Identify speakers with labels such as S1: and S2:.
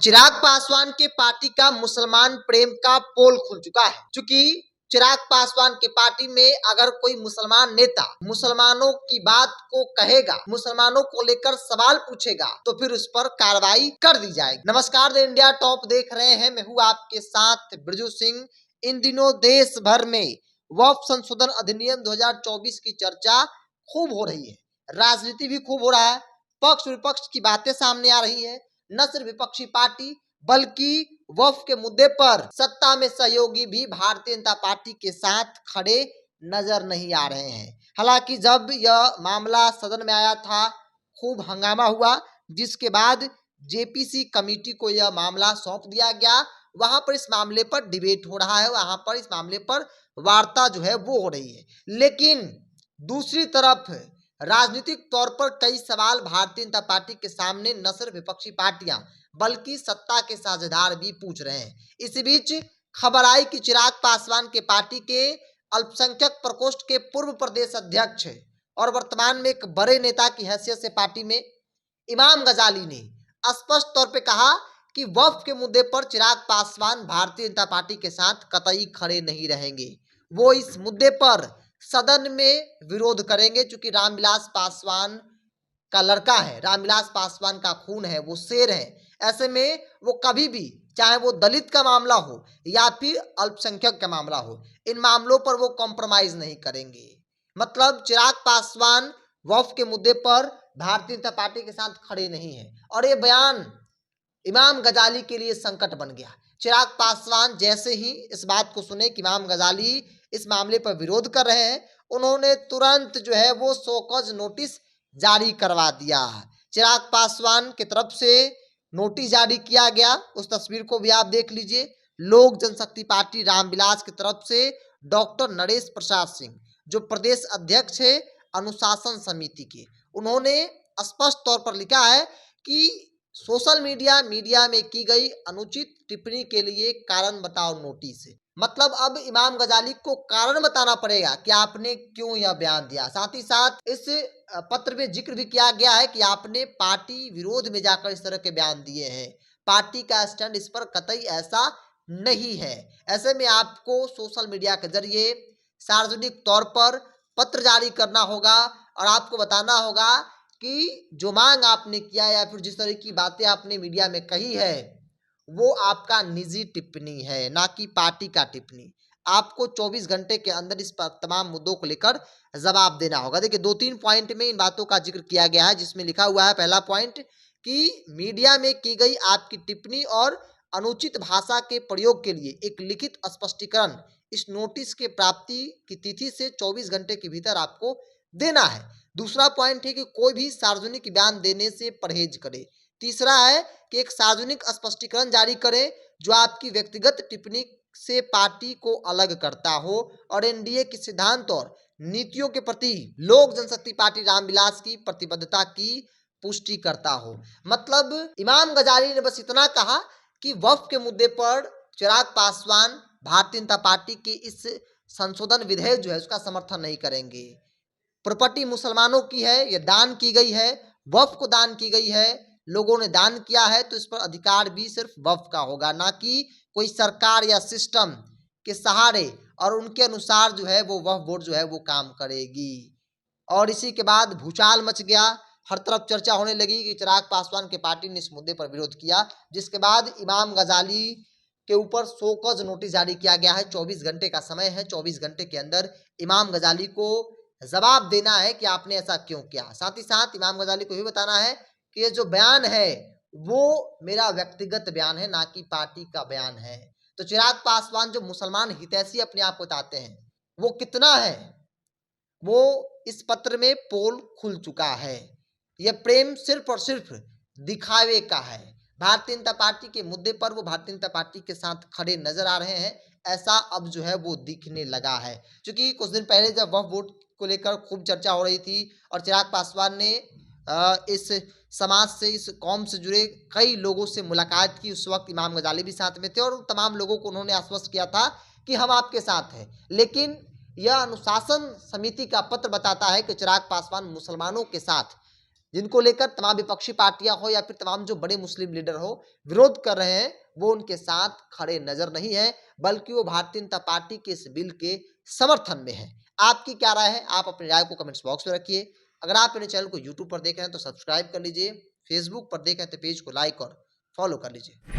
S1: चिराग पासवान के पार्टी का मुसलमान प्रेम का पोल खुल चुका है। चूंकि चिराग पासवान के पार्टी में अगर कोई मुसलमान नेता मुसलमानों की बात को कहेगा, मुसलमानों को लेकर सवाल पूछेगा, तो फिर उस पर कार्रवाई कर दी जाएगी। नमस्कार, द इंडिया टॉप देख रहे हैं, मैं हूं आपके साथ ब्रजू सिंह। इन दिनों देश भर में वक्फ संशोधन अधिनियम 2024 की चर्चा खूब हो रही है, राजनीति भी खूब हो रहा है, पक्ष विपक्ष की बातें सामने आ रही है। न सिर्फ विपक्षी पार्टी बल्कि वक्फ के मुद्दे पर सत्ता में सहयोगी भी भारतीय जनता पार्टी के साथ खड़े नजर नहीं आ रहे हैं। हालांकि जब यह मामला सदन में आया था, खूब हंगामा हुआ, जिसके बाद जेपीसी कमेटी को यह मामला सौंप दिया गया। वहां पर इस मामले पर डिबेट हो रहा है, वहां पर इस मामले पर वार्ता जो है वो हो रही है। लेकिन दूसरी तरफ राजनीतिक तौर पर कई सवाल भारतीय जनता पार्टी के सामने न सिर्फ विपक्षी पार्टियां बल्कि सत्ता के साझेदार भी पूछ रहे हैं। इसी बीच खबर आई कि चिराग पासवान के पार्टी के अल्पसंख्यक प्रकोष्ठ के पूर्व प्रदेश अध्यक्ष और वर्तमान में एक बड़े नेता की हैसियत से पार्टी में इमाम गजाली ने स्पष्ट तौर पे कहा कि वक्फ के मुद्दे पर चिराग पासवान भारतीय जनता पार्टी के साथ कतई खड़े नहीं रहेंगे। वो इस मुद्दे पर सदन में विरोध करेंगे, क्योंकि रामविलास पासवान का लड़का है, रामविलास पासवान का खून है, वो शेर है। ऐसे में वो कभी भी, चाहे वो दलित का मामला हो या फिर अल्पसंख्यक का मामला हो, इन मामलों पर वो कॉम्प्रोमाइज नहीं करेंगे। मतलब चिराग पासवान वक्फ के मुद्दे पर भारतीय जनता पार्टी के साथ खड़े नहीं है। और ये बयान इमाम गजाली के लिए संकट बन गया। चिराग पासवान जैसे ही इस बात को सुने कि इमाम गजाली इस मामले पर विरोध कर रहे हैं, उन्होंने तुरंत जो है वो शोकॉज नोटिस जारी करवा दिया। चिराग पासवान की तरफ से नोटिस जारी किया गया, उस तस्वीर को भी आप देख लीजिए। लोक जनशक्ति पार्टी रामविलास की तरफ से डॉक्टर नरेश प्रसाद सिंह, जो प्रदेश अध्यक्ष है अनुशासन समिति के, उन्होंने स्पष्ट तौर पर लिखा है कि सोशल मीडिया में की गई अनुचित टिप्पणी के लिए कारण बताओ नोटिस। मतलब अब इमाम गजाली को कारण बताना पड़ेगा कि आपने क्यों यह बयान दिया। साथ ही साथ इस पत्र में जिक्र भी किया गया है कि आपने पार्टी विरोध में जाकर इस तरह के बयान दिए हैं। पार्टी का स्टैंड इस पर कतई ऐसा नहीं है। ऐसे में आपको सोशल मीडिया के जरिए सार्वजनिक तौर पर पत्र जारी करना होगा और आपको बताना होगा कि जो मांग आपने किया या फिर जिस तरह की बातें आपने मीडिया में कही है, वो आपका निजी टिप्पणी है, ना कि पार्टी का टिप्पणी। आपको 24 घंटे के अंदर इस तमाम मुद्दों को लेकर जवाब देना होगा। देखिए, 2-3 पॉइंट में इन बातों का जिक्र किया गया है, जिसमें लिखा हुआ है पहला पॉइंट कि मीडिया में की गई आपकी टिप्पणी और अनुचित भाषा के प्रयोग के लिए एक लिखित स्पष्टीकरण इस नोटिस के प्राप्ति की तिथि से 24 घंटे के भीतर आपको देना है। दूसरा पॉइंट है कि कोई भी सार्वजनिक बयान देने से परहेज करे। तीसरा है कि एक सार्वजनिक स्पष्टीकरण जारी करें जो आपकी व्यक्तिगत टिप्पणी से पार्टी को अलग करता हो और एनडीए के सिद्धांत और नीतियों के प्रति लोक जनशक्ति पार्टी रामविलास की प्रतिबद्धता की पुष्टि करता हो। मतलब इमाम गजाली ने बस इतना कहा कि वक्फ के मुद्दे पर चिराग पासवान भारतीय जनता पार्टी के इस संशोधन विधेयक जो है उसका समर्थन नहीं करेंगे। प्रॉपर्टी मुसलमानों की है, यह दान की गई है, वक्फ को दान की गई है, लोगों ने दान किया है, तो इस पर अधिकार भी सिर्फ वक्फ का होगा, ना कि कोई सरकार या सिस्टम के सहारे और उनके अनुसार जो है वो वक्फ बोर्ड जो है वो काम करेगी। और इसी के बाद भूचाल मच गया, हर तरफ चर्चा होने लगी कि चिराग पासवान के पार्टी ने इस मुद्दे पर विरोध किया, जिसके बाद इमाम गजाली के ऊपर शोकॉज नोटिस जारी किया गया है। 24 घंटे का समय है, 24 घंटे के अंदर इमाम गजाली को जवाब देना है कि आपने ऐसा क्यों किया। साथ ही साथ इमाम गजाली को भी बताना है कि ये जो बयान है वो मेरा व्यक्तिगत बयान है, ना कि पार्टी का बयान है। तो चिराग पासवान जो मुसलमान हितैषी अपने आप बताते हैं, वो कितना है, वो इस पत्र में पोल खुल चुका है। यह प्रेम सिर्फ और सिर्फ दिखावे का है। भारतीय जनता पार्टी के मुद्दे पर वो भारतीय जनता पार्टी के साथ खड़े नजर आ रहे हैं, ऐसा अब जो है वो दिखने लगा है। क्योंकि कुछ दिन पहले जब वक्फ बोर्ड को लेकर खूब चर्चा हो रही थी और चिराग पासवान ने इस समाज से, इस कौम से जुड़े कई लोगों से मुलाकात की, उस वक्त इमाम गजाली भी साथ में थे और तमाम लोगों को उन्होंने आश्वस्त किया था कि हम आपके साथ हैं। लेकिन यह अनुशासन समिति का पत्र बताता है कि चिराग पासवान मुसलमानों के साथ जिनको लेकर तमाम विपक्षी पार्टियां हो या फिर तमाम जो बड़े मुस्लिम लीडर हो विरोध कर रहे हैं, वो उनके साथ खड़े नजर नहीं है, बल्कि वो भारतीय जनता पार्टी के इस बिल के समर्थन में है। आपकी क्या राय है? आप अपनी राय को कमेंट्स बॉक्स में रखिए। अगर आप मेरे चैनल को यूट्यूब पर देख रहे हैं तो सब्सक्राइब कर लीजिए, फेसबुक पर देख रहे हैं तो पेज को लाइक और फॉलो कर लीजिए।